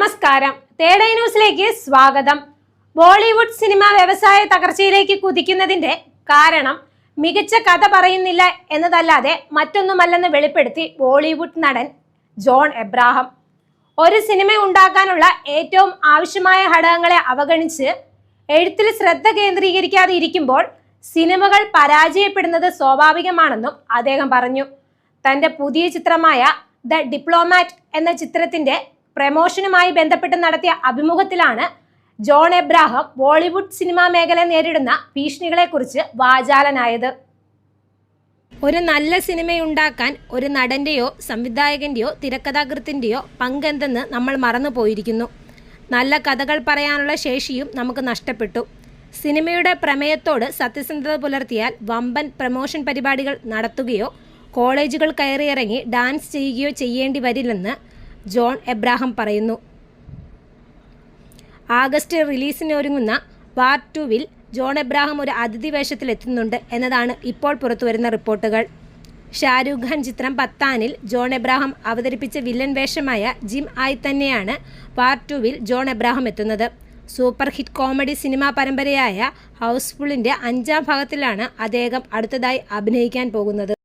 നമസ്കാരം. തേടൈ ന്യൂസിലേക്ക് സ്വാഗതം. ബോളിവുഡ് സിനിമ വ്യവസായ തകർച്ചയിലേക്ക് കുതിക്കുന്നതിന്റെ കാരണം മികച്ച കഥ പറയുന്നില്ല എന്നതല്ലാതെ മറ്റൊന്നുമല്ലെന്ന് വെളിപ്പെടുത്തി ബോളിവുഡ് നടൻ ജോൺ എബ്രഹാം. ഒരു സിനിമ ഉണ്ടാക്കാനുള്ള ഏറ്റവും ആവശ്യമായ ഘടകങ്ങളെ അവഗണിച്ച് എഴുത്തിൽ ശ്രദ്ധ കേന്ദ്രീകരിക്കാതെ ഇരിക്കുമ്പോൾ സിനിമകൾ പരാജയപ്പെടുന്നത് സ്വാഭാവികമാണെന്നും അദ്ദേഹം പറഞ്ഞു. തന്റെ പുതിയ ചിത്രമായ ദ ഡിപ്ലോമാറ്റ് എന്ന ചിത്രത്തിന്റെ പ്രമോഷനുമായി ബന്ധപ്പെട്ട് നടത്തിയ അഭിമുഖത്തിലാണ് ജോൺ എബ്രഹാം ബോളിവുഡ് സിനിമാ മേഖല നേരിടുന്ന ഭീഷണികളെക്കുറിച്ച് വാചാലനായത്. ഒരു നല്ല സിനിമയുണ്ടാക്കാൻ ഒരു നടന്റെയോ സംവിധായകന്റെയോ തിരക്കഥാകൃത്തിന്റെയോ പങ്കെന്തെന്ന് നമ്മൾ മറന്നുപോയിരിക്കുന്നു. നല്ല കഥകൾ പറയാനുള്ള ശേഷിയും നമുക്ക് നഷ്ടപ്പെട്ടു. സിനിമയുടെ പ്രമേയത്തോട് സത്യസന്ധത പുലർത്തിയാൽ വമ്പൻ പ്രമോഷൻ പരിപാടികൾ നടത്തുകയോ കോളേജുകൾ കയറിയിറങ്ങി ഡാൻസ് ചെയ്യുകയോ ചെയ്യേണ്ടി വരില്ലെന്ന് ജോൺ എബ്രഹാം പറയുന്നു. ആഗസ്റ്റ് റിലീസിന് ഒരുങ്ങുന്ന വാർ 2-വിൽ ജോൺ എബ്രഹാം ഒരു അതിഥി വേഷത്തിലെത്തുന്നുണ്ട് എന്നതാണ് ഇപ്പോൾ പുറത്തുവരുന്ന റിപ്പോർട്ടുകൾ. ഷാരൂഖ് ഖാൻ ചിത്രം പത്താനിൽ ജോൺ എബ്രഹാം അവതരിപ്പിച്ച വില്ലൻ വേഷമായ ജിം ആയി തന്നെയാണ് വാർ 2-വിൽ ജോൺ എബ്രഹാം എത്തുന്നത്. സൂപ്പർ ഹിറ്റ് കോമഡി സിനിമാ പരമ്പരയായ ഹൗസ്ഫുള്ളിന്റെ 5ാം ഭാഗത്തിലാണ് അദ്ദേഹം അടുത്തതായി അഭിനയിക്കാൻ പോകുന്നത്.